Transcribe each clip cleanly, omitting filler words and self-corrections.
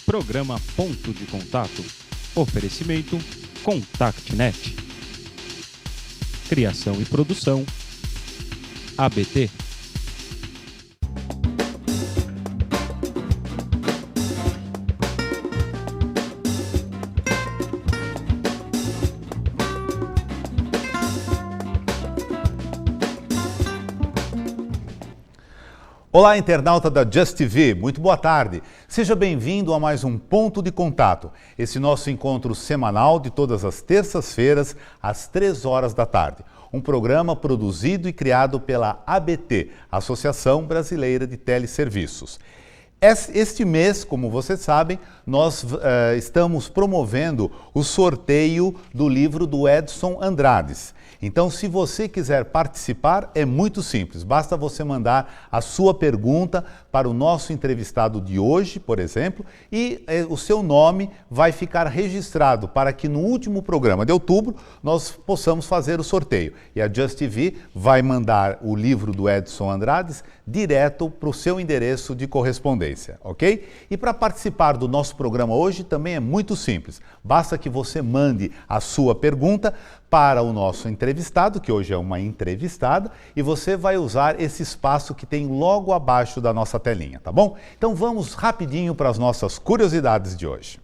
Programa Ponto de Contato. Oferecimento ContactNet. Criação e produção ABT. Olá, internauta da Just TV, muito boa tarde. Seja bem-vindo a mais um Ponto de Contato, esse nosso encontro semanal de todas as terças-feiras, às 3 horas da tarde. Um programa produzido e criado pela ABT, Associação Brasileira de Teleserviços. Este mês, como vocês sabem, nós estamos promovendo o sorteio do livro do Edson Andrades. Então, se você quiser participar, é muito simples. Basta você mandar a sua pergunta para o nosso entrevistado de hoje, por exemplo, e o seu nome vai ficar registrado para que no último programa de outubro nós possamos fazer o sorteio. E a Just TV vai mandar o livro do Edson Andrades direto para o seu endereço de correspondência, ok? E para participar do nosso programa hoje também é muito simples. Basta que você mande a sua pergunta para o nosso entrevistado, que hoje é uma entrevistada, e você vai usar esse espaço que tem logo abaixo da nossa telinha, tá bom? Então vamos rapidinho para as nossas curiosidades de hoje.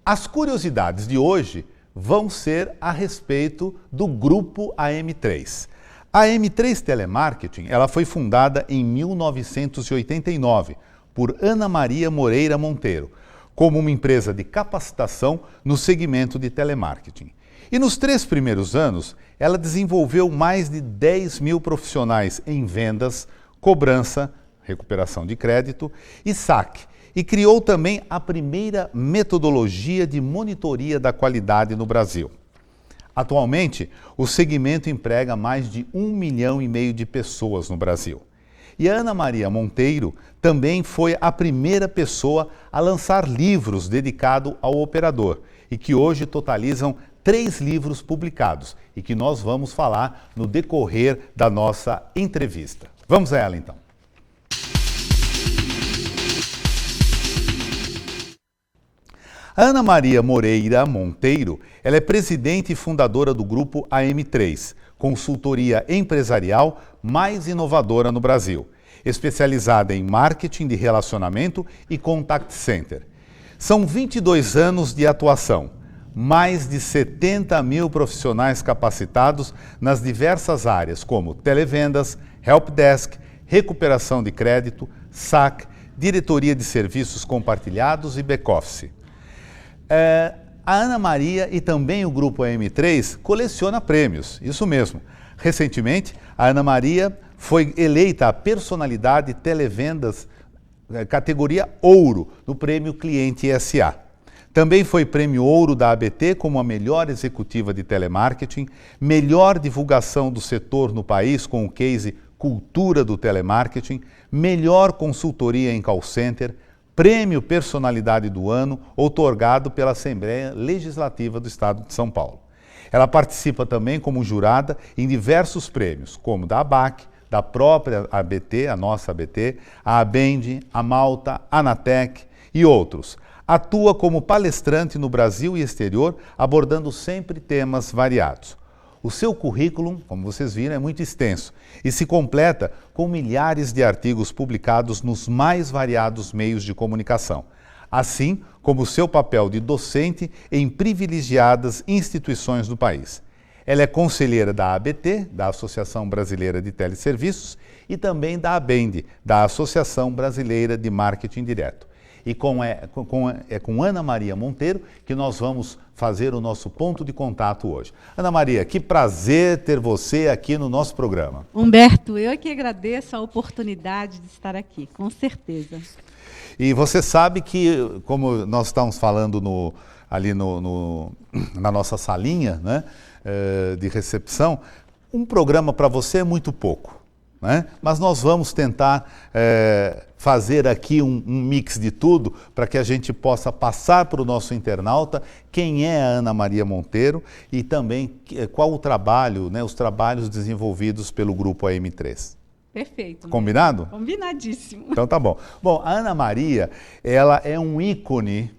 As curiosidades de hoje vão ser a respeito do grupo AM3. A AM3 Telemarketing, ela foi fundada em 1989 por Ana Maria Moreira Monteiro, como uma empresa de capacitação no segmento de telemarketing. E nos 3 primeiros anos, ela desenvolveu mais de 10 mil profissionais em vendas, cobrança, recuperação de crédito e saque, e criou também a primeira metodologia de monitoria da qualidade no Brasil. Atualmente, o segmento emprega mais de 1,5 milhão de pessoas no Brasil. E a Ana Maria Monteiro também foi a primeira pessoa a lançar livros dedicados ao operador e que hoje totalizam 3 livros publicados e que nós vamos falar no decorrer da nossa entrevista. Vamos a ela então. A Ana Maria Moreira Monteiro, ela é presidente e fundadora do grupo AM3, consultoria empresarial mais inovadora no Brasil, especializada em marketing de relacionamento e contact center. São 22 anos de atuação, mais de 70 mil profissionais capacitados nas diversas áreas como televendas, helpdesk, recuperação de crédito, SAC, diretoria de serviços compartilhados e back-office. A Ana Maria e também o grupo AM3 coleciona prêmios, isso mesmo. Recentemente, a Ana Maria foi eleita a personalidade televendas categoria Ouro no Prêmio Cliente SA. Também foi prêmio Ouro da ABT como a melhor executiva de telemarketing, melhor divulgação do setor no país com o case Cultura do Telemarketing, melhor consultoria em call center, Prêmio Personalidade do Ano, outorgado pela Assembleia Legislativa do Estado de São Paulo. Ela participa também como jurada em diversos prêmios, como da ABAC, da própria ABT, a nossa ABT, a ABEND, a Malta, a Anatec e outros. Atua como palestrante no Brasil e exterior, abordando sempre temas variados. O seu currículo, como vocês viram, é muito extenso e se completa com milhares de artigos publicados nos mais variados meios de comunicação, assim como o seu papel de docente em privilegiadas instituições do país. Ela é conselheira da ABT, da Associação Brasileira de Teleserviços, e também da ABEND, da Associação Brasileira de Marketing Direto. E com Ana Maria Monteiro que nós vamos fazer o nosso ponto de contato hoje. Ana Maria, que prazer ter você aqui no nosso programa. Humberto, eu que agradeço a oportunidade de estar aqui, com certeza. E você sabe que, como nós estamos falando ali na nossa salinha, né, de recepção, um programa para você é muito pouco. Né? Mas nós vamos tentar fazer aqui um mix de tudo para que a gente possa passar para o nosso internauta quem é a Ana Maria Monteiro e também qual o trabalho, né, os trabalhos desenvolvidos pelo grupo AM3. Perfeito. Combinado? Combinadíssimo. Então tá bom. Bom, a Ana Maria, ela é um ícone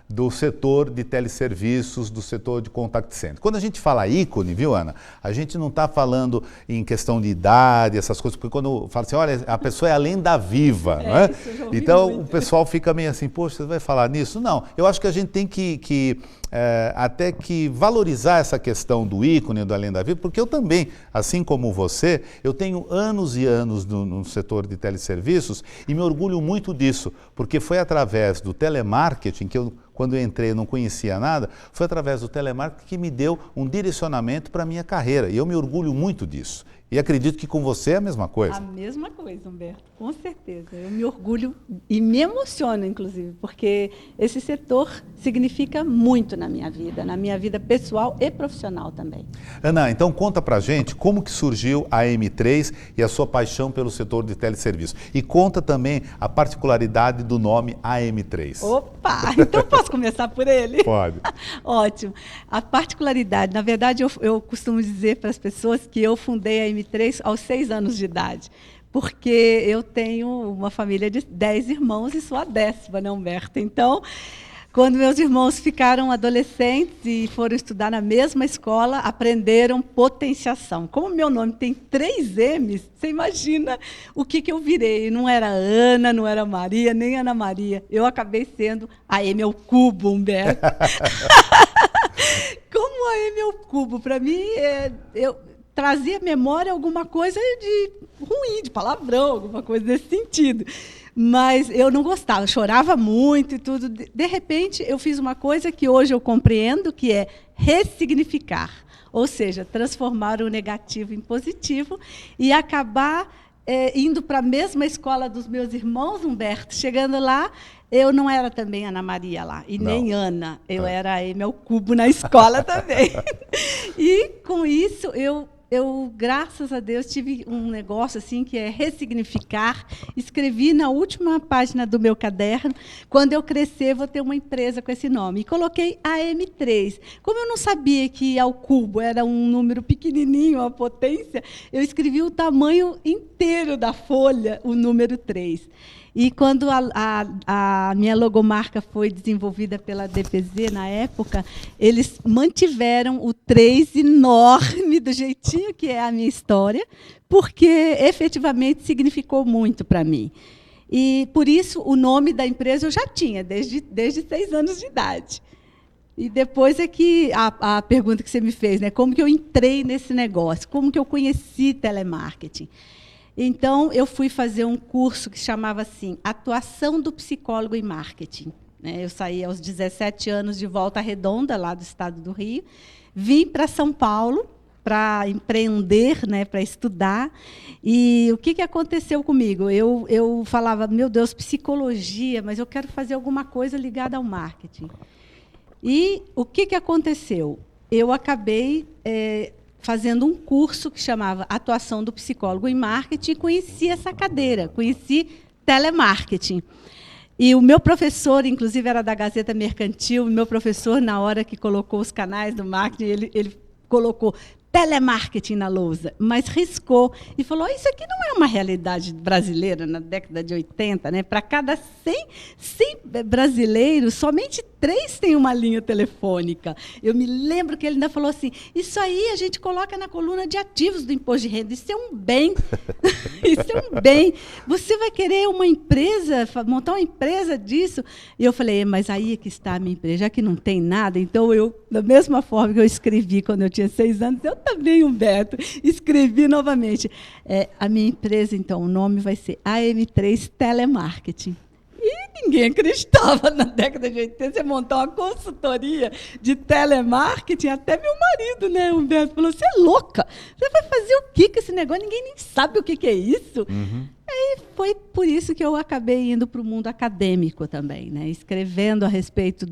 do setor de teleserviços, do setor de contact center. Quando a gente fala ícone, viu, Ana? A gente não está falando em questão de idade, essas coisas, porque quando fala assim, olha, a pessoa é a lenda viva, não é? Isso eu já ouvi então muito. o pessoal fica meio assim, poxa, você vai falar nisso? Não, eu acho que a gente tem que até que valorizar essa questão do ícone, da lenda viva, porque eu também, assim como você, eu tenho anos e anos no setor de teleserviços e me orgulho muito disso, porque foi através do telemarketing que eu, quando eu entrei, não conhecia nada, foi através do telemarketing que me deu um direcionamento para a minha carreira. E eu me orgulho muito disso. E acredito que com você é a mesma coisa. A mesma coisa, Humberto, com certeza. Eu me orgulho e me emociono, inclusive, porque esse setor significa muito na minha vida pessoal e profissional também. Ana, então conta pra gente como que surgiu a M3 e a sua paixão pelo setor de teleserviço. E conta também a particularidade do nome AM3. Opa! Então posso começar por ele? Pode. Ótimo. A particularidade, na verdade, eu costumo dizer para as pessoas que eu fundei a M3 aos 6 anos de idade, porque eu tenho uma família de 10 irmãos e sou a 10ª, né, Humberto? Então, quando meus irmãos ficaram adolescentes e foram estudar na mesma escola, aprenderam potenciação. Como meu nome tem 3 M's, você imagina o que eu virei. Não era Ana, não era Maria, nem Ana Maria. Eu acabei sendo a M ao cubo, Humberto. Como a M ao cubo? Para mim, eu trazia à memória alguma coisa de ruim, de palavrão, alguma coisa desse sentido. Mas eu não gostava, chorava muito e tudo. De repente, eu fiz uma coisa que hoje eu compreendo, que é ressignificar. Ou seja, transformar o negativo em positivo e acabar indo para a mesma escola dos meus irmãos, Humberto. Chegando lá, eu não era também Ana Maria lá, e nem Ana. Eu era a M ao cubo na escola também. E, com isso, eu, graças a Deus, tive um negócio assim que é ressignificar. Escrevi na última página do meu caderno, quando eu crescer, vou ter uma empresa com esse nome. E coloquei a M3. Como eu não sabia que ao cubo era um número pequenininho, a potência, eu escrevi o tamanho inteiro da folha, o número 3. E quando a minha logomarca foi desenvolvida pela DPZ, na época, eles mantiveram o 3 enorme, do jeitinho que é a minha história, porque efetivamente significou muito para mim. E, por isso, o nome da empresa eu já tinha, desde 6 anos de idade. E depois é que a pergunta que você me fez, né, como que eu entrei nesse negócio, como que eu conheci telemarketing. Então, eu fui fazer um curso que chamava assim, Atuação do Psicólogo em Marketing. Eu saí aos 17 anos de Volta Redonda, lá do estado do Rio. Vim para São Paulo para empreender, né, para estudar. E o que aconteceu comigo? Eu falava, meu Deus, psicologia, mas eu quero fazer alguma coisa ligada ao marketing. E o que aconteceu? Eu acabei fazendo um curso que chamava Atuação do Psicólogo em Marketing, e conheci essa cadeira, conheci telemarketing. E o meu professor, inclusive, era da Gazeta Mercantil, o meu professor, na hora que colocou os canais do marketing, ele colocou telemarketing na lousa, mas riscou e falou, isso aqui não é uma realidade brasileira na década de 80, né? Para cada 100 brasileiros, somente 3 têm uma linha telefônica. Eu me lembro que ele ainda falou assim, isso aí a gente coloca na coluna de ativos do imposto de renda, isso é um bem, isso é um bem. Você vai querer uma empresa, montar uma empresa disso? E eu falei, mas aí é que está a minha empresa, já que não tem nada, então eu, da mesma forma que eu escrevi quando eu tinha 6 anos, eu também, Humberto, escrevi novamente. A minha empresa, então, o nome vai ser AM3 Telemarketing. E ninguém acreditava na década de 80, você montar uma consultoria de telemarketing, até meu marido, né, Humberto, falou, você é louca, você vai fazer o que com esse negócio? Ninguém nem sabe o que é isso. Uhum. E foi por isso que eu acabei indo para o mundo acadêmico também, né? Escrevendo a respeito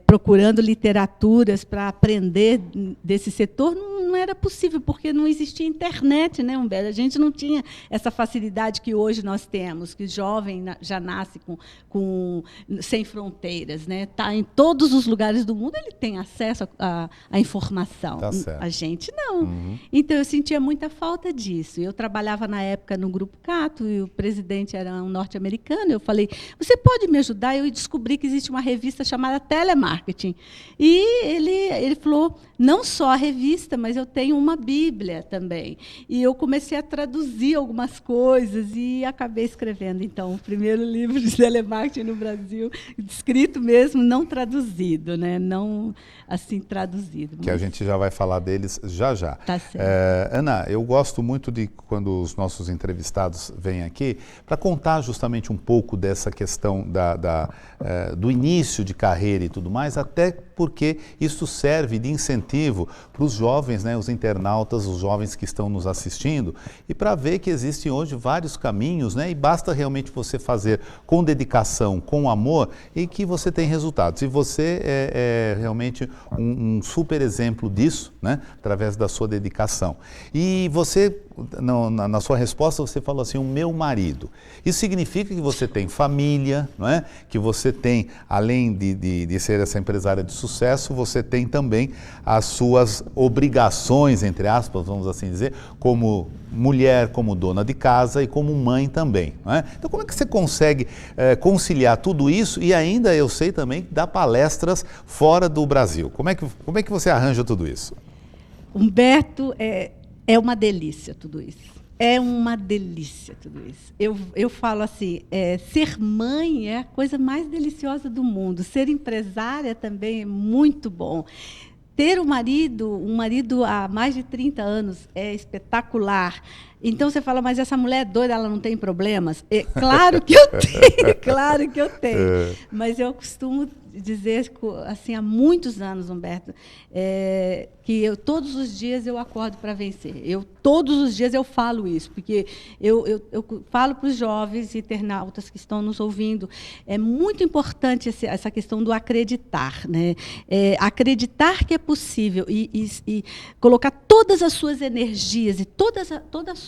procurando literaturas para aprender desse setor não era possível, porque não existia internet, né, Humberto? A gente não tinha essa facilidade que hoje nós temos, que o jovem já nasce sem fronteiras, né? Tá em todos os lugares do mundo, ele tem acesso à informação. Tá certo. A gente não. Então, eu sentia muita falta disso. Eu trabalhava, na época, no Grupo Cato, e o presidente era um norte-americano. Eu falei, você pode me ajudar? Eu descobri que existe uma revista chamada Telemarketing. E ele falou, não só a revista, mas eu tenho uma Bíblia também. E eu comecei a traduzir algumas coisas e acabei escrevendo, então, o primeiro livro de telemarketing no Brasil, escrito mesmo, não traduzido, né? Não assim traduzido. Que a gente já vai falar deles já já. Tá certo. Ana, eu gosto muito de quando os nossos entrevistados vêm aqui para contar justamente um pouco dessa questão do início de carreira e tudo mais, até porque isso serve de incentivo para os jovens, né, os internautas, os jovens que estão nos assistindo, e para ver que existem hoje vários caminhos, né, e basta realmente você fazer com dedicação, com amor, e que você tem resultados. E você é realmente um super exemplo disso, né, através da sua dedicação. E você, na sua resposta, você falou assim, o meu marido. Isso significa que você tem família, não é? Que você tem, além de ser essa empresária de sucesso, você tem também as suas obrigações, entre aspas, vamos assim dizer, como mulher, como dona de casa e como mãe também, não é? Então, como é que você consegue conciliar tudo isso e ainda, eu sei também, dar palestras fora do Brasil? Como é que você arranja tudo isso? Humberto, é uma delícia tudo isso. É uma delícia tudo isso. Eu falo assim, ser mãe é a coisa mais deliciosa do mundo. Ser empresária também é muito bom. Ter um marido há mais de 30 anos é espetacular. Então você fala, mas essa mulher é doida, ela não tem problemas? Claro que eu tenho, claro que eu tenho. Mas eu costumo dizer, assim, há muitos anos, Humberto, que todos os dias eu acordo para vencer. Todos os dias eu falo isso, porque eu falo para os jovens internautas que estão nos ouvindo, é muito importante essa questão do acreditar, né? Acreditar que é possível e colocar todas as suas energias e toda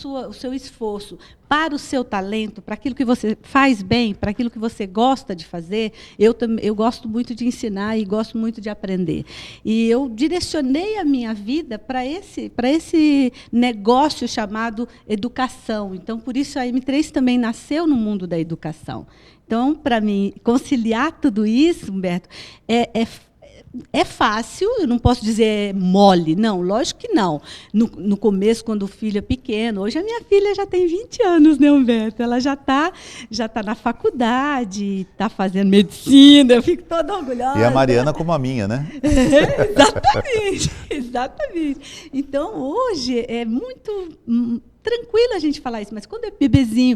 o seu esforço para o seu talento, para aquilo que você faz bem, para aquilo que você gosta de fazer. Eu gosto muito de ensinar e gosto muito de aprender. E eu direcionei a minha vida para esse negócio chamado educação. Então, por isso, a M3 também nasceu no mundo da educação. Então, para mim, conciliar tudo isso, Humberto, é fácil, eu não posso dizer mole, não, lógico que não. No começo, quando o filho é pequeno, hoje a minha filha já tem 20 anos, né, Humberto? Ela já tá na faculdade, está fazendo medicina, eu fico toda orgulhosa. E a Mariana como a minha, né? Exatamente. Então, hoje é muito tranquilo a gente falar isso, mas quando é bebezinho,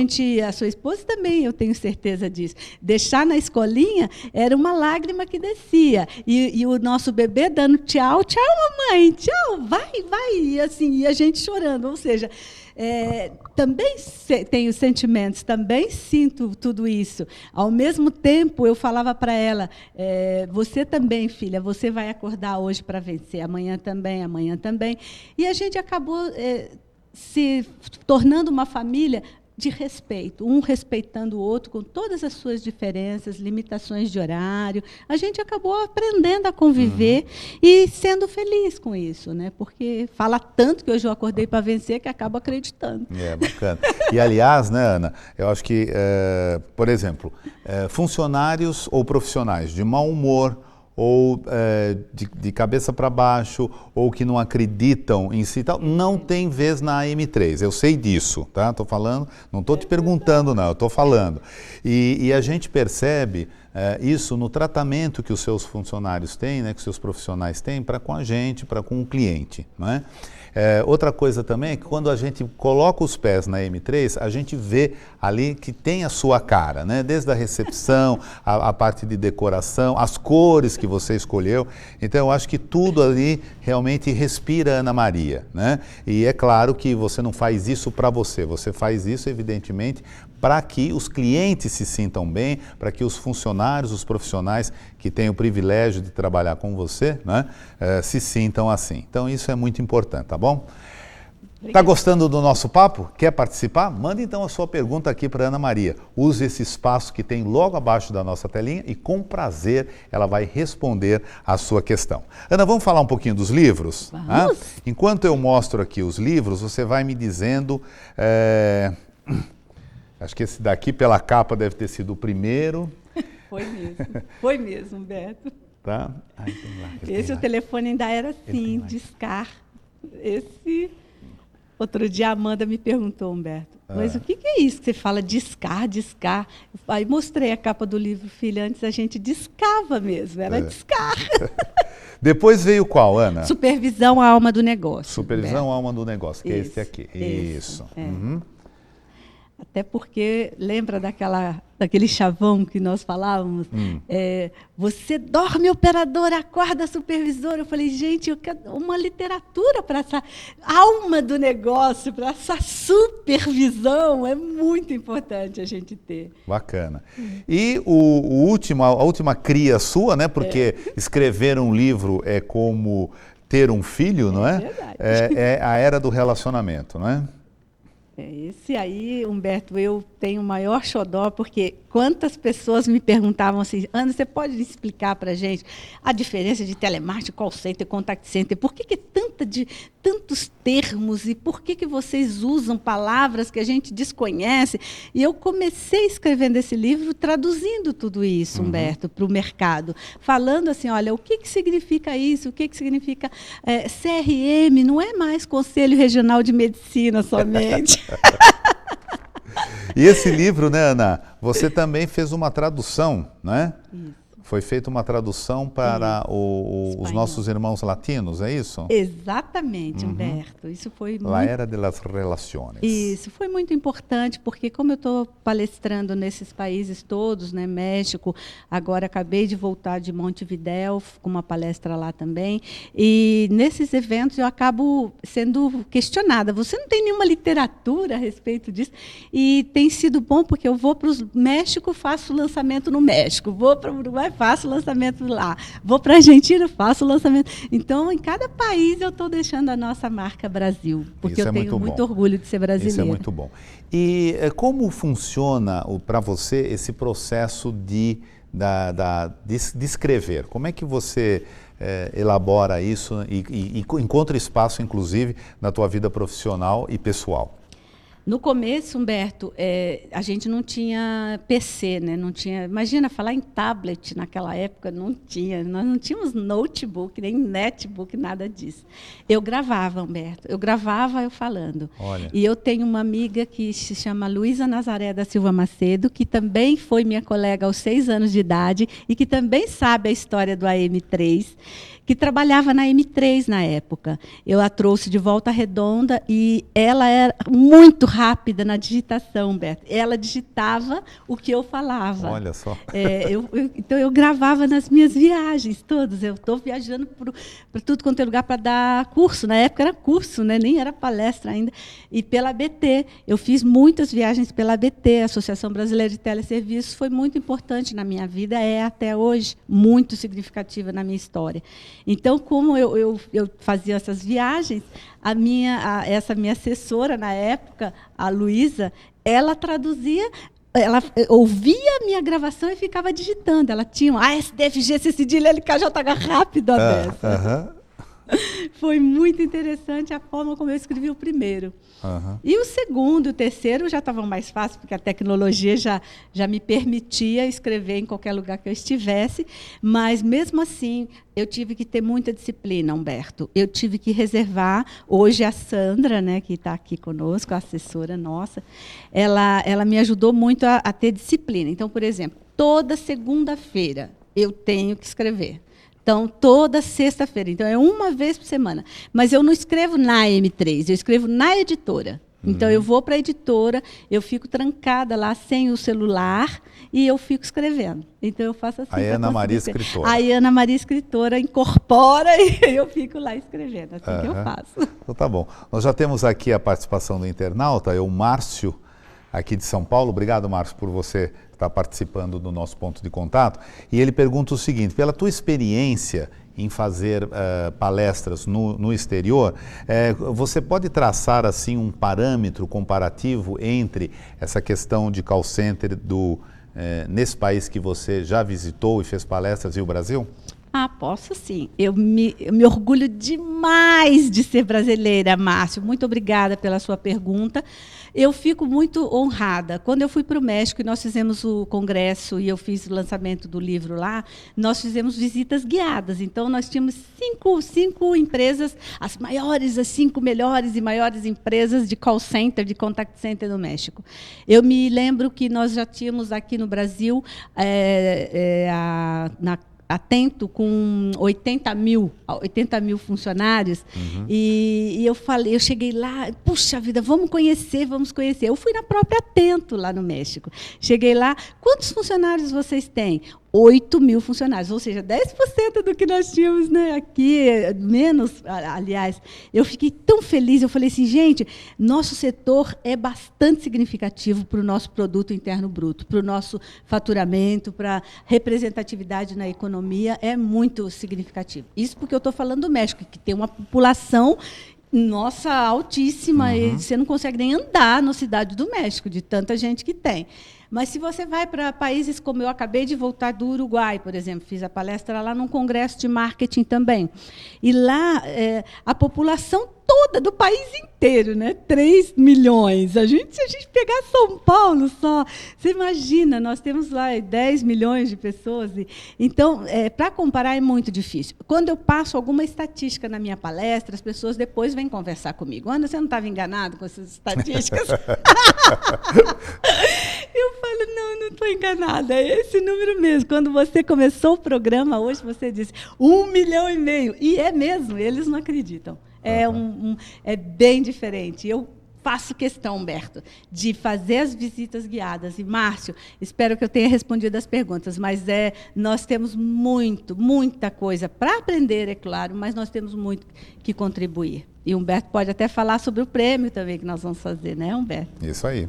que a sua esposa também, eu tenho certeza disso, deixar na escolinha, era uma lágrima que descia. E o nosso bebê dando tchau, tchau, mamãe, tchau, vai, e assim, e a gente chorando. Ou seja, também tenho sentimentos, também sinto tudo isso. Ao mesmo tempo, eu falava para ela, você também, filha, você vai acordar hoje para vencer, amanhã também. E a gente acabou se tornando uma família de respeito, um respeitando o outro com todas as suas diferenças, limitações de horário. A gente acabou aprendendo a conviver e sendo feliz com isso, né? Porque fala tanto que hoje eu acordei para vencer que acabo acreditando. Bacana. E, aliás, né, Ana, eu acho que, por exemplo, funcionários ou profissionais de mau humor, ou de cabeça para baixo, ou que não acreditam em si, tal, não tem vez na M3. Eu sei disso, tá? Estou falando, não estou te perguntando, não, eu estou falando. E a gente percebe isso no tratamento que os seus funcionários têm, né, que os seus profissionais têm para com a gente, para com o cliente, não é? Outra coisa também é que quando a gente coloca os pés na M3, a gente vê ali que tem a sua cara, né? Desde a recepção, a parte de decoração, as cores que você escolheu. Então, eu acho que tudo ali realmente respira Ana Maria, né? E é claro que você não faz isso para você faz isso, evidentemente, para que os clientes se sintam bem, para que os funcionários funcionários, os profissionais que têm o privilégio de trabalhar com você, né, se sintam assim. Então isso é muito importante, tá bom? Está gostando do nosso papo? Quer participar? Manda então a sua pergunta aqui para Ana Maria. Use esse espaço que tem logo abaixo da nossa telinha e com prazer ela vai responder a sua questão. Ana, vamos falar um pouquinho dos livros? Vamos. Enquanto eu mostro aqui os livros, você vai me dizendo... Acho que esse daqui pela capa deve ter sido o primeiro. Foi mesmo, Humberto. Tá? Aí tem lá, Esse o telefone ainda era assim, discar. Esse... Outro dia a Amanda me perguntou, Humberto, mas o que é isso que você fala discar? Aí mostrei a capa do livro, filha, antes a gente discava mesmo, era discar. Depois veio qual, Ana? Supervisão, a alma do negócio. Supervisão, alma do negócio, que é esse aqui. Isso. Uhum. Até porque, lembra daquele chavão que nós falávamos? Você dorme, operador, acorda, supervisor. Eu falei, gente, eu quero uma literatura para essa alma do negócio, para essa supervisão. É muito importante a gente ter. Bacana. E a última cria sua, né? Porque escrever um livro é como ter um filho, não é? Verdade. É a era do relacionamento, não é? Esse aí, Humberto, eu tenho o maior xodó, porque quantas pessoas me perguntavam assim, Ana, você pode explicar para a gente a diferença de telemarketing, call center, contact center? Por que tantos termos e por que vocês usam palavras que a gente desconhece? E eu comecei escrevendo esse livro traduzindo tudo isso, Humberto, para o mercado, falando assim, olha, o que significa isso? O que significa CRM? Não é mais Conselho Regional de Medicina somente. E esse livro, né, Ana, você também fez uma tradução, né? Isso. Foi feita uma tradução para os nossos irmãos latinos, é isso? Exatamente, Humberto. Isso foi La era de las relaciones. Isso foi muito importante, porque como eu estou palestrando nesses países todos, né, México, agora acabei de voltar de Montevidéu, com uma palestra lá também, e nesses eventos eu acabo sendo questionada. Você não tem nenhuma literatura a respeito disso? E tem sido bom, porque eu vou para o México, faço lançamento no México, vou para o Uruguai, faço lançamento lá, vou para a Argentina, faço lançamento. Então, em cada país eu estou deixando a nossa marca Brasil, porque eu tenho muito orgulho de ser brasileira. Isso é muito bom. E como funciona para você esse processo de escrever? Como é que você elabora isso e encontra espaço, inclusive, na tua vida profissional e pessoal? No começo, Humberto, a gente não tinha PC, né? Não tinha, imagina, falar em tablet naquela época, não tinha. Nós não tínhamos notebook, nem netbook, nada disso. Eu gravava, Humberto. Eu gravava eu falando. Olha. E eu tenho uma amiga que se chama Luísa Nazaré da Silva Macedo, que também foi minha colega aos 6 anos de idade e que também sabe a história do AM3, que trabalhava na M3 na época. Eu a trouxe de Volta Redonda e ela era muito rápida na digitação, Beto. Ela digitava o que eu falava. Olha só. Então, eu gravava nas minhas viagens todas. Eu estou viajando para tudo quanto é lugar para dar curso. Na época era curso, né? Nem era palestra ainda. E pela ABT. Eu fiz muitas viagens pela ABT, Associação Brasileira de Teleserviços. Foi muito importante na minha vida, é até hoje muito significativa na minha história. Então, como eu fazia essas viagens, essa minha assessora na época, a Luísa, ela traduzia, ela ouvia a minha gravação e ficava digitando. Ela tinha um ASDFG, cedilha, LKJH rápido a dessa. Foi muito interessante a forma como eu escrevi o primeiro. E o segundo e o terceiro já estavam mais fáceis, porque a tecnologia já me permitia escrever em qualquer lugar que eu estivesse, mas, mesmo assim, eu tive que ter muita disciplina, Humberto. Eu tive que reservar. Hoje, a Sandra, né, que está aqui conosco, a assessora nossa, ela me ajudou muito a ter disciplina. Então, por exemplo, toda segunda-feira eu tenho que escrever. Então, toda sexta-feira. Então, é uma vez por semana. Mas eu não escrevo na M3, eu escrevo na editora. Então, eu vou para a editora, eu fico trancada lá sem o celular e eu fico escrevendo. Então, eu faço assim. Aí, Ana Maria, escritora. Aí, Ana Maria, escritora, incorpora e eu fico lá escrevendo. Assim que eu faço. Então, tá bom. Nós já temos aqui a participação do internauta, o Márcio, aqui de São Paulo. Obrigado, Márcio, por você está participando do nosso ponto de contato, e ele pergunta o seguinte: pela tua experiência em fazer palestras no exterior, você pode traçar assim um parâmetro comparativo entre essa questão de call center nesse país que você já visitou e fez palestras e o Brasil? Ah, posso sim. Eu me orgulho demais de ser brasileira, Márcio. Muito obrigada pela sua pergunta. Eu fico muito honrada. Quando eu fui para o México e nós fizemos o congresso e eu fiz o lançamento do livro lá, nós fizemos visitas guiadas. Então, nós tínhamos cinco empresas, as 5 melhores e maiores empresas de call center, de contact center no México. Eu me lembro que nós já tínhamos aqui no Brasil, Atento, com 80 mil funcionários. E eu cheguei lá, puxa vida, vamos conhecer. Eu fui na própria Atento, lá no México. Cheguei lá, quantos funcionários vocês têm? 8 mil funcionários, ou seja, 10% do que nós tínhamos, né, aqui, menos, aliás. Eu fiquei tão feliz, eu falei assim, gente, nosso setor é bastante significativo para o nosso produto interno bruto, para o nosso faturamento, para a representatividade na economia, é muito significativo. Isso porque eu estou falando do México, que tem uma população altíssima, e você não consegue nem andar na cidade do México, de tanta gente que tem. Mas se você vai para países como eu acabei de voltar do Uruguai, por exemplo, fiz a palestra lá num congresso de marketing também. E lá a população toda do país inteiro, né? 3 milhões. Se a gente pegar São Paulo só, você imagina, nós temos lá 10 milhões de pessoas. Então, para comparar é muito difícil. Quando eu passo alguma estatística na minha palestra, as pessoas depois vêm conversar comigo. Ana, você não estava enganado com essas estatísticas? Eu falo, não estou enganada, é esse número mesmo. Quando você começou o programa, hoje você disse 1,5 milhão. E é mesmo, eles não acreditam. É bem diferente. Eu faço questão, Humberto, de fazer as visitas guiadas. E, Márcio, espero que eu tenha respondido as perguntas, mas nós temos muita coisa para aprender, é claro, mas nós temos muito que contribuir. E o Humberto pode até falar sobre o prêmio também que nós vamos fazer, né, Humberto? Isso aí.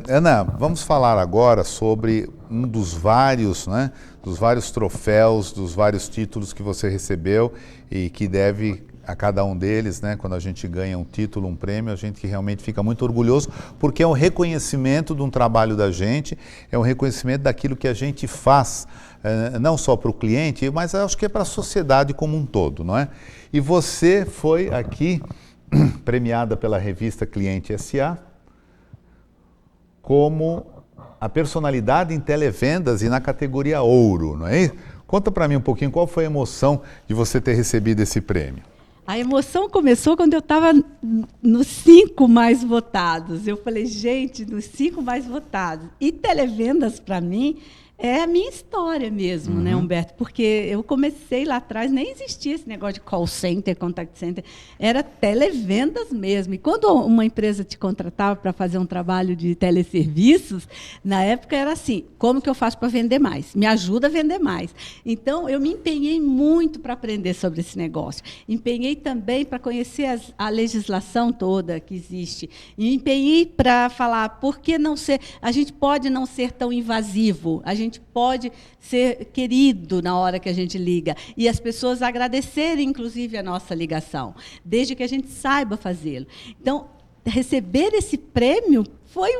Ana, vamos falar agora sobre um dos vários troféus, dos vários títulos que você recebeu e que deve a cada um deles, né, quando a gente ganha um título, um prêmio, a gente realmente fica muito orgulhoso, porque é um reconhecimento de um trabalho da gente, é um reconhecimento daquilo que a gente faz, não só para o cliente, mas acho que é para a sociedade como um todo, não é? E você foi aqui premiada pela revista Cliente SA como a personalidade em televendas e na categoria ouro, não é isso? Conta para mim um pouquinho qual foi a emoção de você ter recebido esse prêmio. A emoção começou quando eu estava nos 5 mais votados. Eu falei, gente, nos 5 mais votados. E televendas, para mim, é a minha história mesmo, né, Humberto? Porque eu comecei lá atrás, nem existia esse negócio de call center, contact center, era televendas mesmo. E quando uma empresa te contratava para fazer um trabalho de teleserviços, na época era assim, como que eu faço para vender mais? Me ajuda a vender mais. Então, eu me empenhei muito para aprender sobre esse negócio. Empenhei também para conhecer a legislação toda que existe. E empenhei para falar, por que não ser... A gente pode não ser tão invasivo, a gente pode ser querido na hora que a gente liga. E as pessoas agradecerem, inclusive, a nossa ligação, desde que a gente saiba fazê-lo. Então, receber esse prêmio foi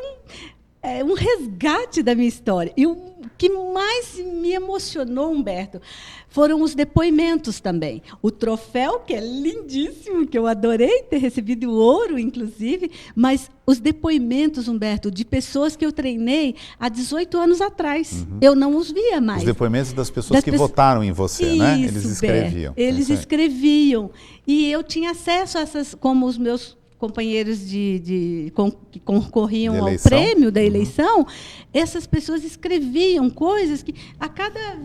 um resgate da minha história. E o que mais me emocionou, Humberto, foram os depoimentos também. O troféu, que é lindíssimo, que eu adorei ter recebido o ouro, inclusive, mas os depoimentos, Humberto, de pessoas que eu treinei há 18 anos atrás. Eu não os via mais. Os depoimentos das pessoas que votaram em você, isso, né? Eles escreviam. Eles escreviam. E eu tinha acesso a essas, como os meus companheiros que concorriam ao prêmio da eleição, essas pessoas escreviam coisas que, a cada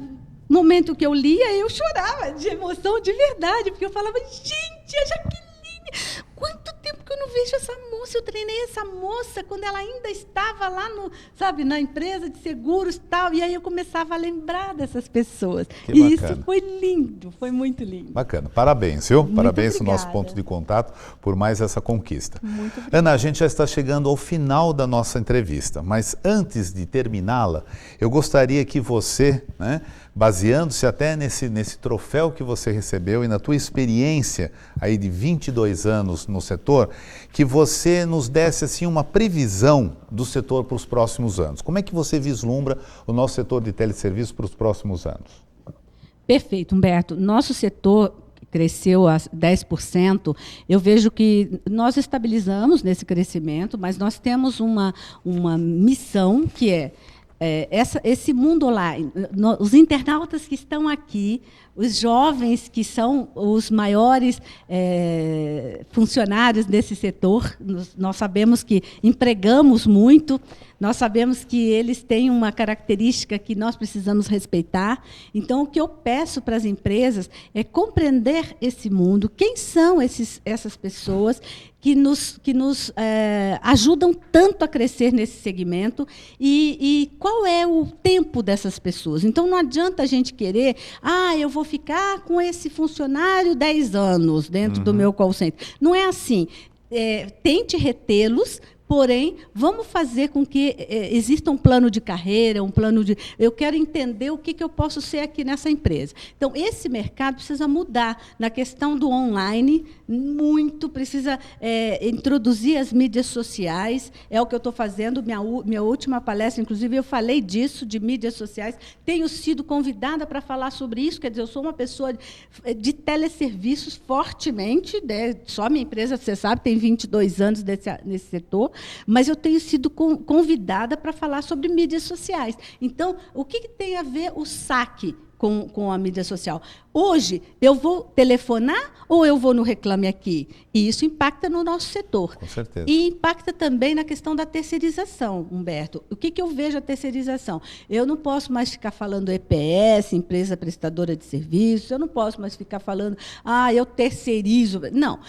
momento que eu lia, eu chorava de emoção, de verdade, porque eu falava, gente, a Jaqueline, quanto tempo que eu não vejo essa moça? Eu treinei essa moça quando ela ainda estava lá na empresa de seguros e tal. E aí eu começava a lembrar dessas pessoas. E isso foi lindo, foi muito lindo. Bacana. Parabéns, viu? Muito Parabéns obrigada. ao nosso ponto de contato por mais essa conquista. Muito obrigada. Ana, a gente já está chegando ao final da nossa entrevista, mas antes de terminá-la, eu gostaria que você, né, baseando-se até nesse troféu que você recebeu e na tua experiência aí de 22 anos no setor, que você nos desse assim uma previsão do setor para os próximos anos. Como é que você vislumbra o nosso setor de teleserviço para os próximos anos? Perfeito, Humberto. Nosso setor cresceu a 10%, eu vejo que nós estabilizamos nesse crescimento, mas nós temos uma missão que esse mundo online, os internautas que estão aqui, os jovens que são os maiores funcionários desse setor, nós sabemos que empregamos muito, nós sabemos que eles têm uma característica que nós precisamos respeitar. Então, o que eu peço para as empresas é compreender esse mundo, quem são essas pessoas que nos ajudam tanto a crescer nesse segmento e qual é o tempo dessas pessoas. Então, não adianta a gente querer, eu vou ficar com esse funcionário 10 anos dentro do meu call center. Não é assim. Tente retê-los, porém, vamos fazer com que exista um plano de carreira, um plano de... Eu quero entender o que eu posso ser aqui nessa empresa. Então, esse mercado precisa mudar na questão do online, muito, precisa introduzir as mídias sociais, é o que eu estou fazendo, minha última palestra, inclusive, eu falei disso, de mídias sociais, tenho sido convidada para falar sobre isso, quer dizer, eu sou uma pessoa de teleserviços fortemente, né? Só minha empresa, você sabe, tem 22 anos nesse setor, mas eu tenho sido convidada para falar sobre mídias sociais. Então, o que tem a ver o saque com a mídia social? Hoje, eu vou telefonar ou eu vou no Reclame Aqui? E isso impacta no nosso setor. Com certeza. E impacta também na questão da terceirização, Humberto. O que eu vejo a terceirização? Eu não posso mais ficar falando EPS, empresa prestadora de serviços, eu não posso mais ficar falando, eu terceirizo. Não,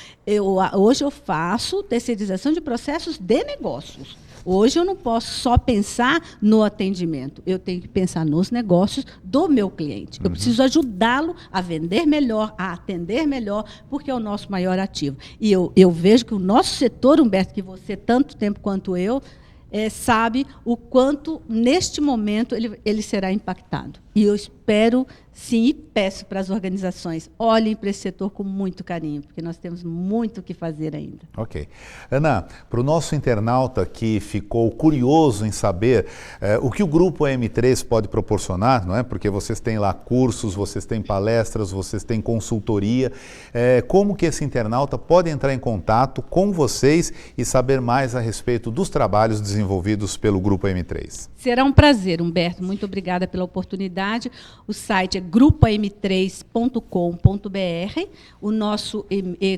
hoje eu faço terceirização de processos de negócios. Hoje eu não posso só pensar no atendimento, eu tenho que pensar nos negócios do meu cliente. Eu preciso ajudá-lo a vender melhor, a atender melhor, porque é o nosso maior ativo. E eu vejo que o nosso setor, Humberto, que você tanto tempo quanto eu, sabe o quanto, neste momento, ele será impactado. E eu espero, sim, e peço para as organizações, olhem para esse setor com muito carinho, porque nós temos muito o que fazer ainda. Ok. Ana, para o nosso internauta que ficou curioso em saber o que o Grupo AM3 pode proporcionar, não é? Porque vocês têm lá cursos, vocês têm palestras, vocês têm consultoria, como que esse internauta pode entrar em contato com vocês e saber mais a respeito dos trabalhos desenvolvidos pelo Grupo AM3? Será um prazer, Humberto. Muito obrigada pela oportunidade. O site é grupoam3.com.br. O nosso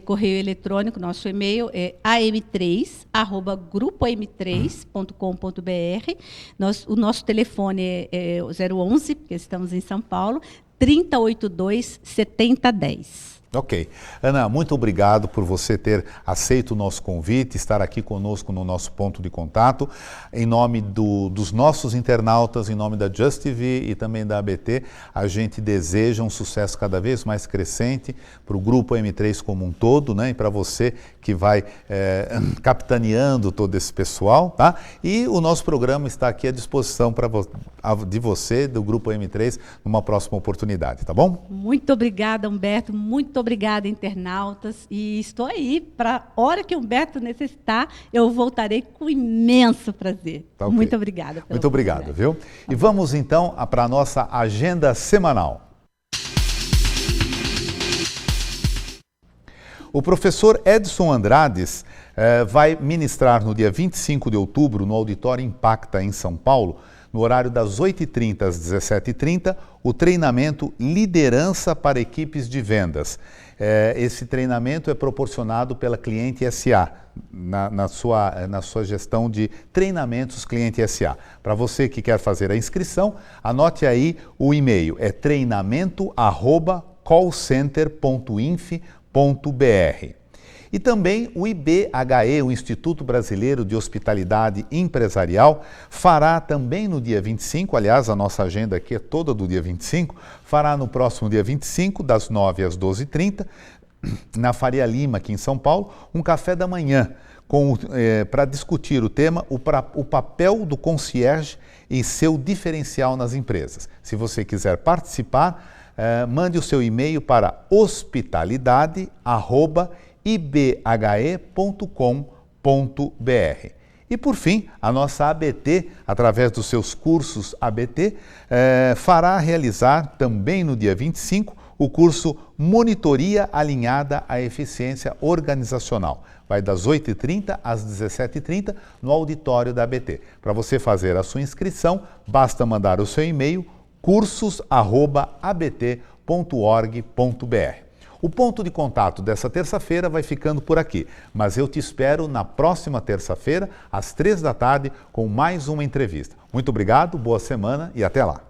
correio eletrônico, nosso e-mail é am3@grupoam3.com.br. O nosso telefone é 011, porque estamos em São Paulo, 3082-7010. Ok. Ana, muito obrigado por você ter aceito o nosso convite, estar aqui conosco no nosso ponto de contato. Em nome dos nossos internautas, em nome da Just TV e também da ABT, a gente deseja um sucesso cada vez mais crescente para o Grupo AM3 como um todo, né? E para você que vai capitaneando todo esse pessoal, tá? E o nosso programa está aqui à disposição de você, do Grupo AM3, numa próxima oportunidade, tá bom? Muito obrigada, Humberto. Muito obrigada, internautas. E estou aí para a hora que o Humberto necessitar, eu voltarei com imenso prazer. Tá, okay. Muito obrigada. Muito obrigado, viu? E vamos então para a nossa agenda semanal. O professor Edson Andrades vai ministrar no dia 25 de outubro no Auditório Impacta, em São Paulo, no horário das 8h30 às 17h30, o treinamento Liderança para Equipes de Vendas. Esse treinamento é proporcionado pela Cliente SA, na sua gestão de treinamentos Cliente SA. Para você que quer fazer a inscrição, anote aí o e-mail, é treinamento@callcenter.inf.br. E também o IBHE, o Instituto Brasileiro de Hospitalidade Empresarial, fará também no dia 25, aliás, a nossa agenda aqui é toda do dia 25, fará no próximo dia 25, das 9 às 12h30, na Faria Lima, aqui em São Paulo, um café da manhã, para discutir o tema, o papel do concierge e seu diferencial nas empresas. Se você quiser participar, mande o seu e-mail para hospitalidade@ibhe.com.br. E por fim, a nossa ABT, através dos seus cursos ABT, fará realizar também no dia 25 o curso Monitoria Alinhada à Eficiência Organizacional. Vai das 8h30 às 17h30 no auditório da ABT. Para você fazer a sua inscrição, basta mandar o seu e-mail cursos@abt.org.br. O ponto de contato dessa terça-feira vai ficando por aqui, mas eu te espero na próxima terça-feira, às 3 da tarde, com mais uma entrevista. Muito obrigado, boa semana e até lá.